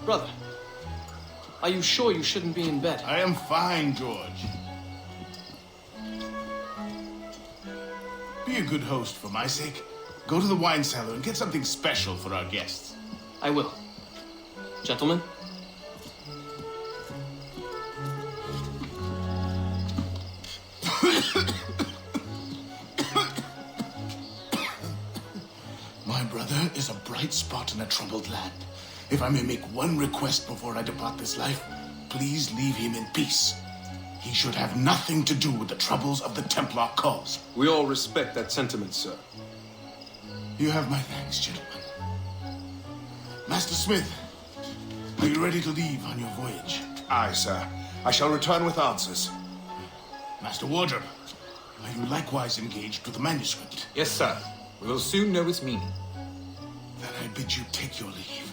Brother, are you sure you shouldn't be in bed? I am fine, George. Be a good host for my sake. Go to the wine cellar and get something special for our guests. I will. Gentlemen? My brother is a bright spot in a troubled land. If I may make one request before I depart this life, please leave him in peace. He should have nothing to do with the troubles of the Templar cause. We all respect that sentiment, sir. You have my thanks, gentlemen. Master Smith, are you ready to leave on your voyage? Aye, sir. I shall return with answers. Master Wardrop, are you likewise engaged with the manuscript? Yes, sir. We will soon know its meaning. Then I bid you take your leave.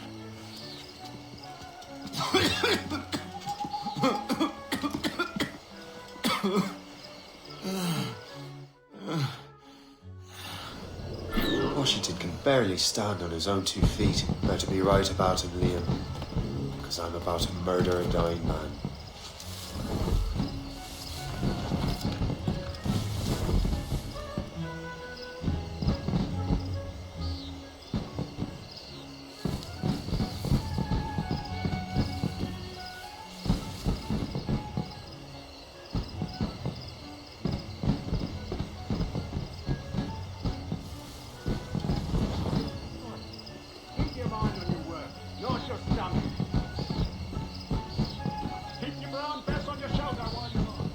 Washington can barely stand on his own 2 feet. Better be right about him, Liam. Because I'm about to murder a dying man. Keep your mind on your work, not your stomach. Keep your brown vest on your shoulder while you're on.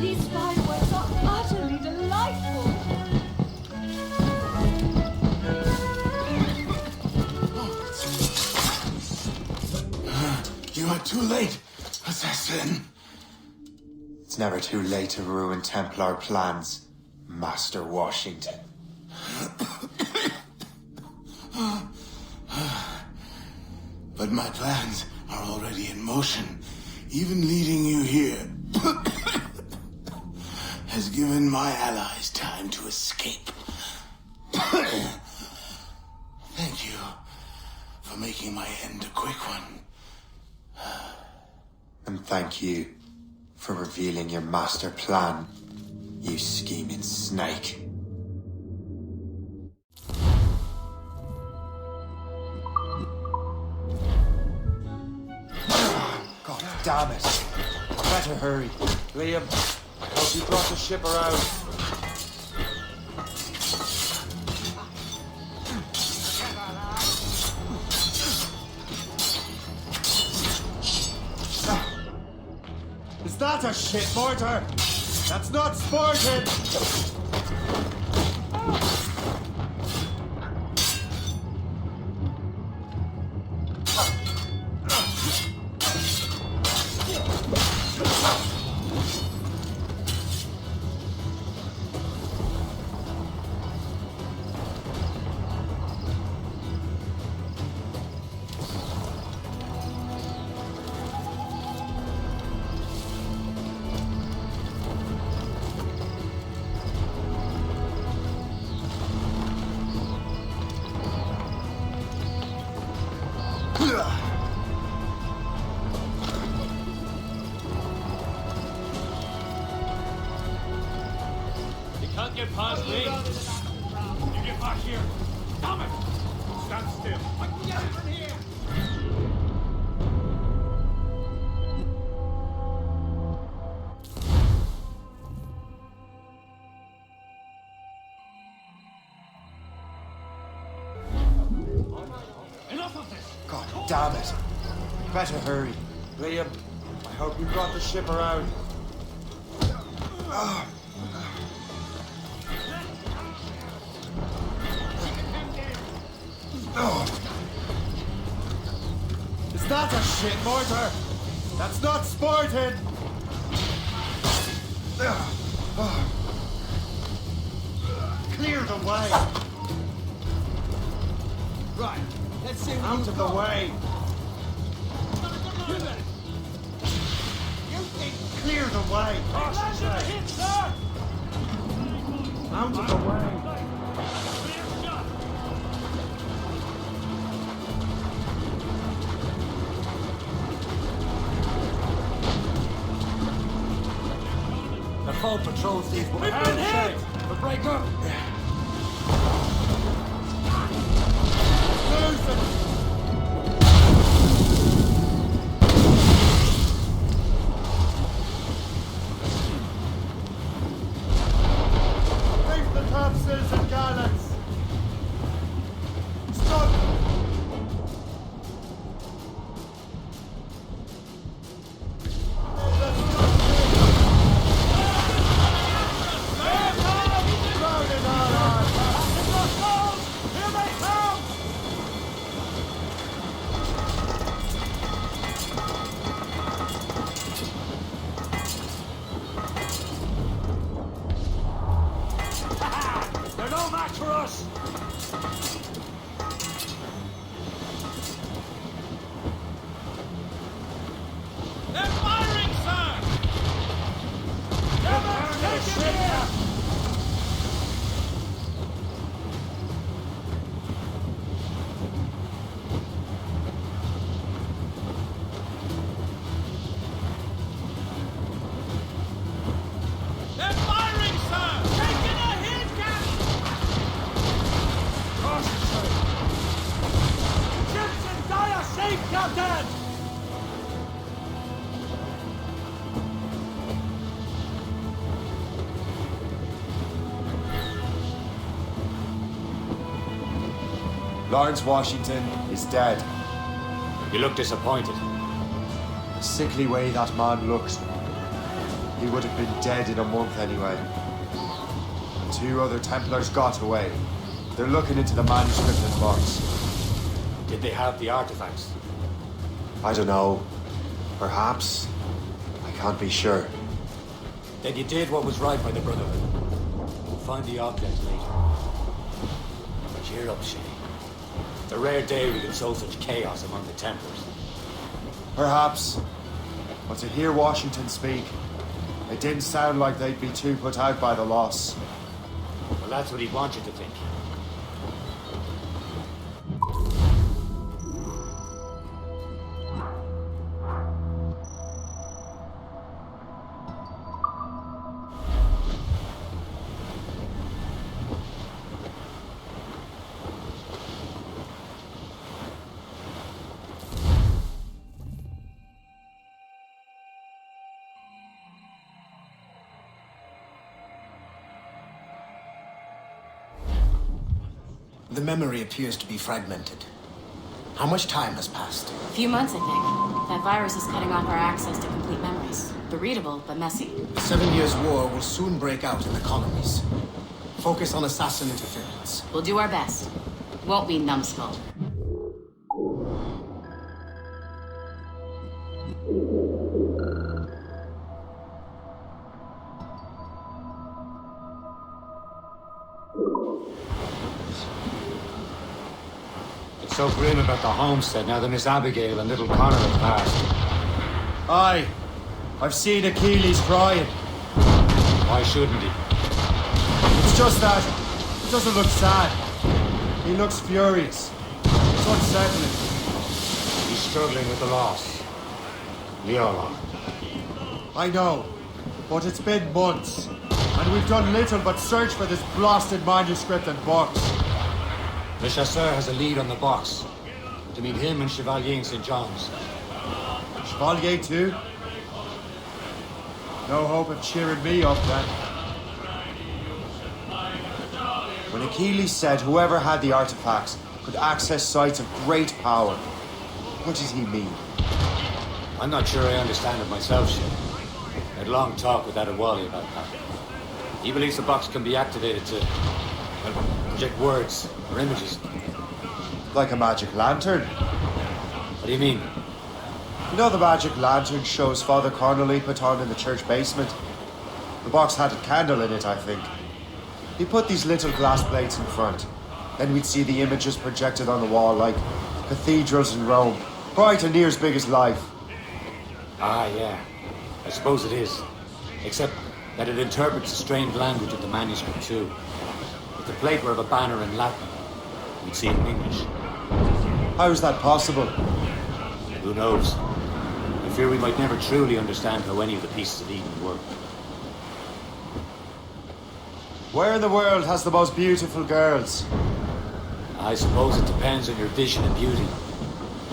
These fireworks are utterly delightful. You are too late, assassin. It's never too late to ruin Templar plans, Master Washington. But my plans are already in motion. Even leading you here has given my allies time to escape. Thank you for making my end a quick one. And thank you for revealing your master plan, you scheming snake. God damn it. Better hurry. Liam, I hope you brought the ship around. Is that a shit mortar? That's not sporting! You can't get past me. You get back here. Damn it! Stand still. God damn it. Better hurry. Liam, I hope you brought the ship around. Is that a shit mortar? That's not sporting! Clear the way! Right. Let's see what Out you've of the got. way! You think Clear the way! hit, sir? Out of the way! The foe patrols these waters. We've been hit! We break up! Reef the topsails and gallants! Stop! They're no match for us! They're firing, sir! Take it here! They're firing, sir! Taking a hit, Captain! Concentrate! Ships in dire shape, Captain! Lawrence Washington is dead. You look disappointed. The sickly way that man looks. He would have been dead in a month anyway. The 2 other Templars got away. They're looking into the manuscript and box. Did they have the artifacts? I don't know. Perhaps. I can't be sure. Then you did what was right by the Brotherhood. We'll find the object later. Cheer up, Shay. It's a rare day we can sow such chaos among the Templars. Perhaps. But to hear Washington speak, it didn't sound like they'd be too put out by the loss. Well, that's what he'd want you to think. The memory appears to be fragmented. How much time has passed? A few months, I think. That virus is cutting off our access to complete memories. They're readable, but messy. The 7 Years' War will soon break out in the colonies. Focus on assassin interference. We'll do our best. Won't we, numbskull? It's so grim about the homestead now that Miss Abigail and little Connor have passed. Aye. I've seen Achilles crying. Why shouldn't he? It's just that he doesn't look sad. He looks furious. It's unsettling. He's struggling with the loss. We all are. I know. But it's been months. And we've done little but search for this blasted manuscript and box. Le Chasseur has a lead on the box. to meet him and Chevalier in St. John's. Chevalier too? No hope of cheering me up then. When Achilles said whoever had the artifacts could access sites of great power, what does he mean? I'm not sure I understand it myself, Shane. I had a long talk with Adewale about that. He believes the box can be activated to, well, project words or images. Like a magic lantern? What do you mean? You know the magic lantern shows Father Connolly put on in the church basement? The box had a candle in it, I think. He put these little glass plates in front. Then we'd see the images projected on the wall like cathedrals in Rome. Bright and near as big as life. Ah, yeah. I suppose it is. Except that it interprets the strange language of the manuscript too. If the plate were of a banner in Latin, we'd see it in English. How is that possible? Who knows? I fear we might never truly understand how any of the pieces of Eden work. Where in the world has the most beautiful girls? I suppose it depends on your vision and beauty.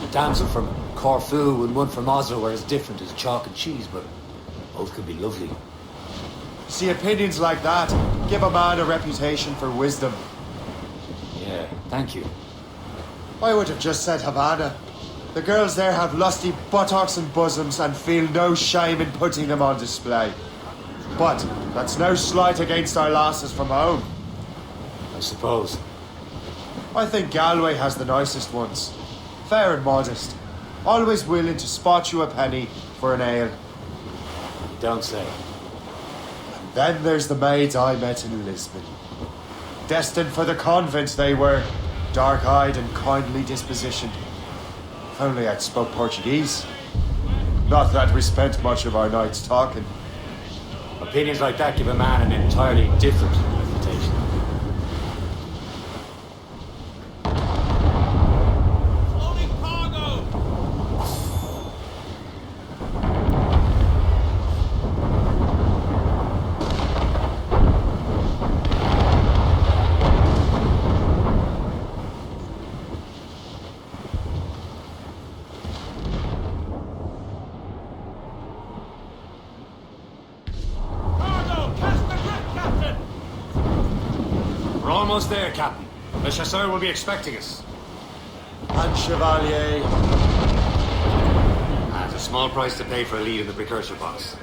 A damsel from Corfu and one from Oslo are as different as chalk and cheese, but both could be lovely. See, opinions like that give a man a reputation for wisdom. Yeah, thank you. I would have just said Havana. The girls there have lusty buttocks and bosoms and feel no shame in putting them on display. But that's no slight against our lasses from home. I suppose. I think Galway has the nicest ones. Fair and modest. Always willing to spot you a penny for an ale. You don't say. Then there's the maids I met in Lisbon. Destined for the convent they were, dark-eyed and kindly dispositioned. If only I'd spoke Portuguese. Not that we spent much of our nights talking. Opinions like that give a man an entirely different reputation. We're almost there, Captain. Le Chasseur will be expecting us. And Chevalier. That's a small price to pay for a lead in the precursor box.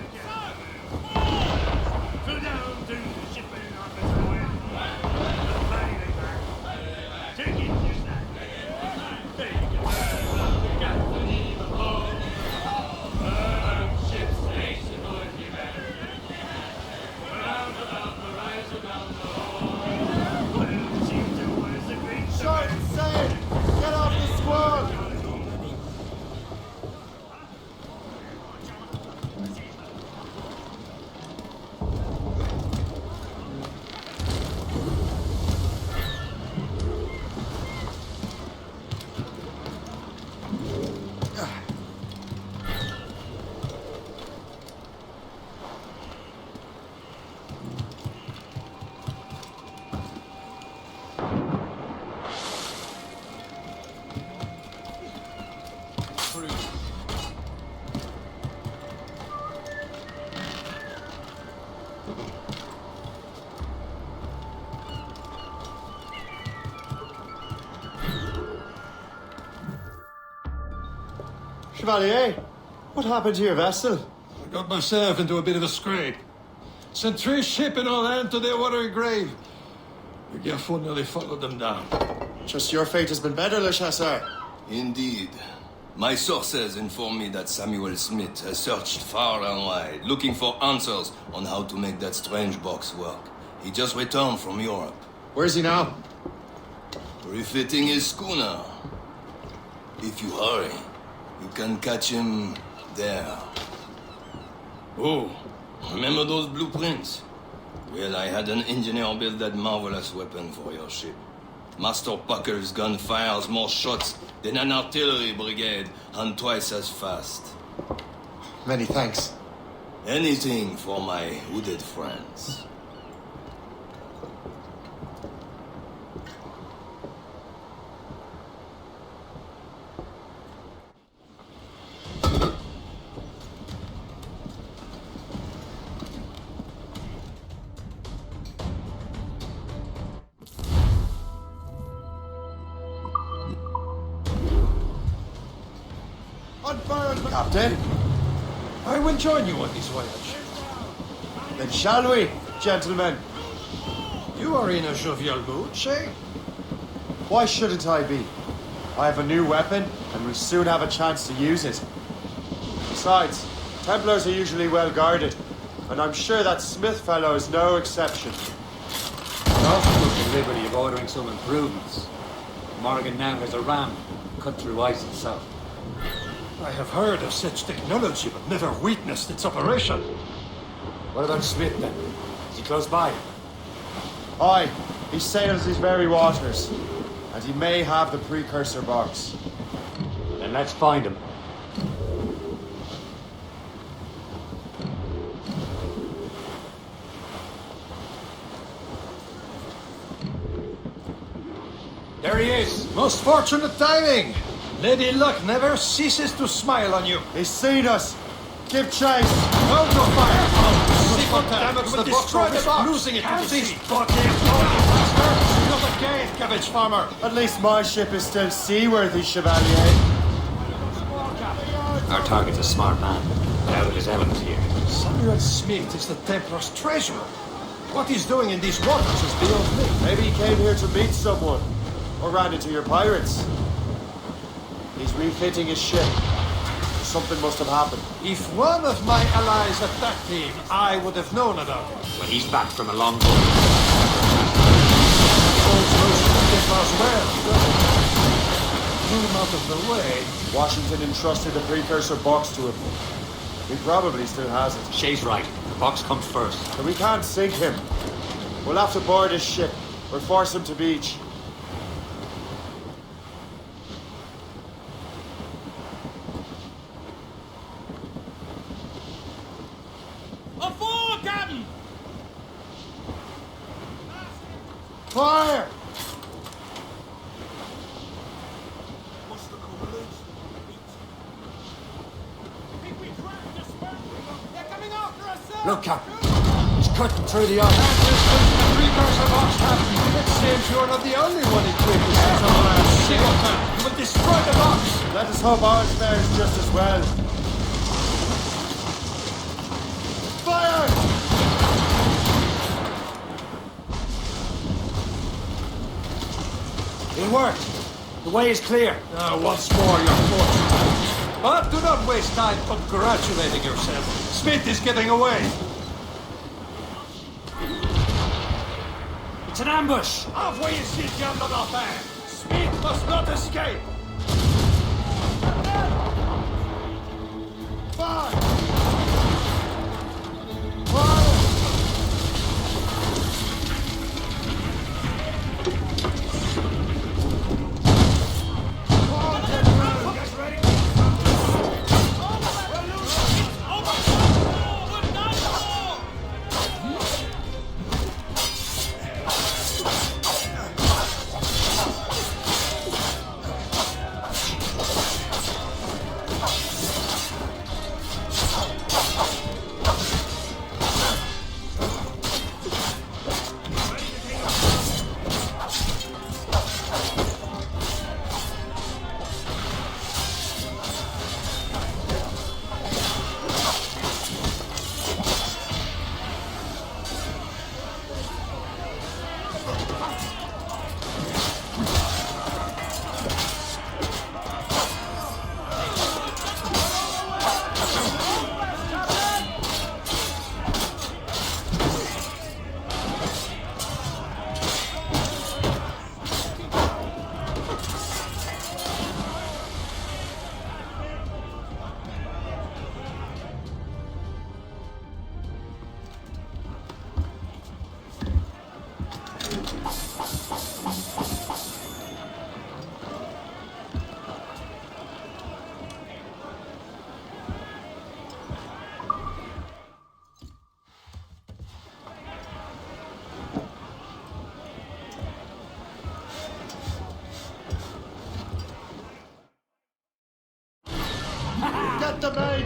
Chevalier, what happened to your vessel? I got myself into a bit of a scrape. Sent 3 shipping on land to their watery grave. The Gaffo nearly followed them down. Just your fate has been better, Le Chasseur. Indeed. My sources inform me that Samuel Smith has searched far and wide, looking for answers on how to make that strange box work. He just returned from Europe. Where's he now? Refitting his schooner. If you hurry, you can catch him there. Oh, remember those blueprints? Well, I had an engineer build that marvelous weapon for your ship. Master Pucker's gun fires more shots than an artillery brigade, and twice as fast. Many thanks. Anything for my hooded friends. Captain, I will join you on this voyage. then shall we, gentlemen? You are in a jovial mood, Shay? Why shouldn't I be? I have a new weapon, and we'll soon have a chance to use it. Besides, Templars are usually well guarded, and I'm sure that Smith fellow is no exception. I also took the liberty of ordering some improvements. Morrigan now has a ram cut through ice itself. I have heard of such technology, but never witnessed its operation. What about Smith, then? Is he close by? Aye, he sails these very waters, and he may have the precursor box. Then let's find him. There he is! Most fortunate timing! Lady Luck never ceases to smile on you. He's seen us! Give chase! Hold your fire! See what damage the box, losing it to the sea. Not a gate, cabbage farmer. At least my ship is still seaworthy, Chevalier. Our target's a smart man. Now that his element here. Samuel Smith is the Templar's treasurer. What he's doing in these waters is beyond me. Maybe he came here to meet someone. Or ran into your pirates. He's refitting his ship. Something must have happened. If one of my allies attacked him, I would have known about it. But he's back from a long voyage. Move him out of the way. Washington entrusted the precursor box to him. He probably still has it. Shay's right. The box comes first. But we can't sink him. We'll have to board his ship or force him to beach. Fire! Look, Captain. He's cutting through the ice. The precursor box, Captain. It seems you're not the only one equipped with such a last ship. You will destroy the box. Let us hope ours fares just as well. Fire! It worked. The way is clear. Now, once more, you're fortunate. But do not waste time congratulating yourself. Smith is getting away. It's an ambush. Envoyez ces diables d'enfer. Smith must not escape. Fire!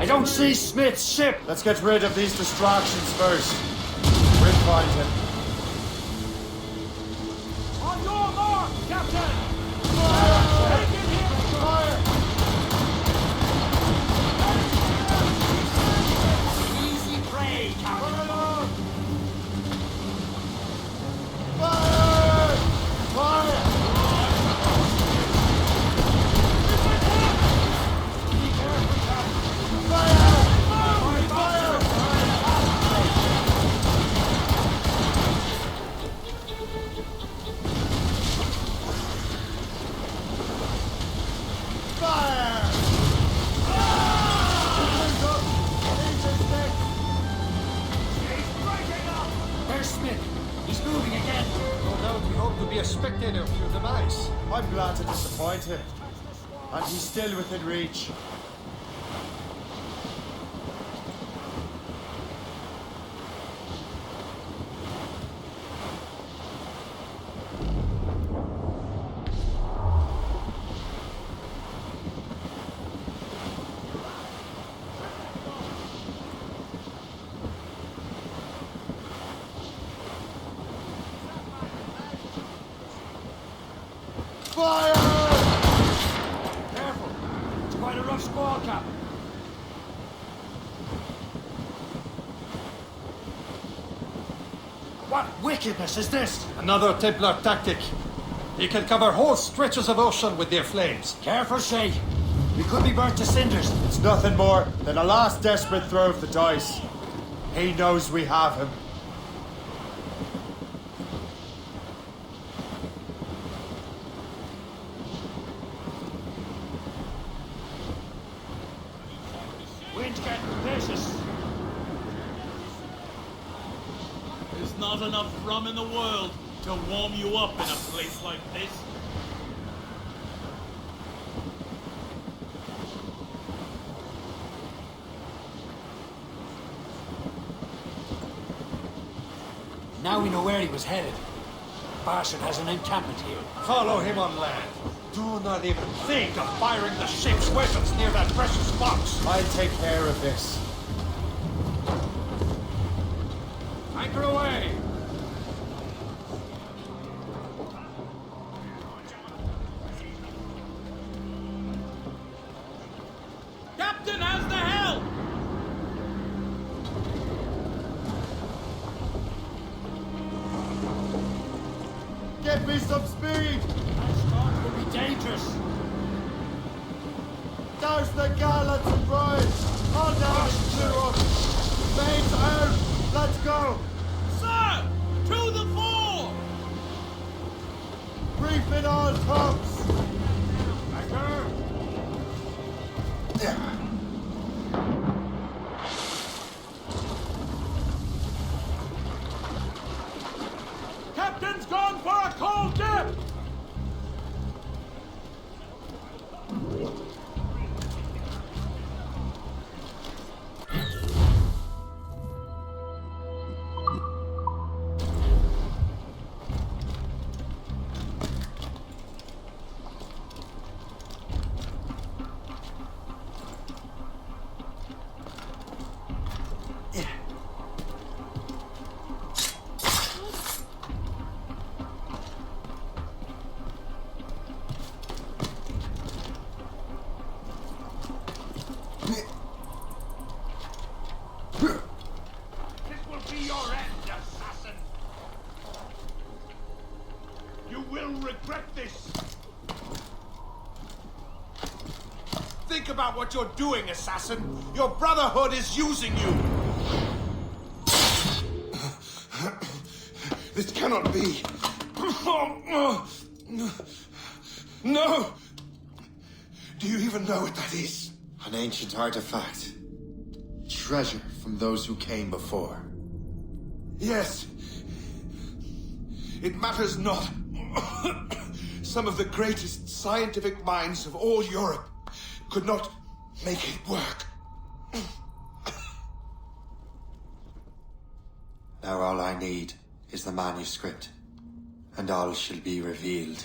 I don't see Smith's ship. Let's get rid of these distractions first. We'll find him. On your mark, Captain! Fire! Take him here! Fire! Fire! There's Smith. He's moving again. No doubt we hope to be a spectator of your demise. I'm glad to disappoint him. And he's still within reach. Fire! Careful. It's quite a rough squall, Captain. What wickedness is this? Another Templar tactic. They can cover whole stretches of ocean with their flames. Careful, Shay. We could be burnt to cinders. It's nothing more than a last desperate throw of the dice. He knows we have him. Wind's getting vicious. There's not enough rum in the world to warm you up in a place like this. Now we know where he was headed. Barson has an encampment here. Follow him on land. Do not even think of firing the ship's weapons near that precious box. I'll take care of this. Anchor away! Captain has the helm! Get me some speed! That start will be dangerous. Douse the gallants and rise! Hold down and clear up! Mains out! Let's go! Sir! To the fore! Brief in all tops! Anchor! Captain's gone for a cold dip! This will be your end, assassin! You will regret this! Think about what you're doing, assassin. Your Brotherhood is using you. This cannot be. No! Do you even know what that is? An ancient artifact. Treasure from those who came before. Yes. It matters not. Some of the greatest scientific minds of all Europe could not make it work. Now all I need is the manuscript, and all shall be revealed.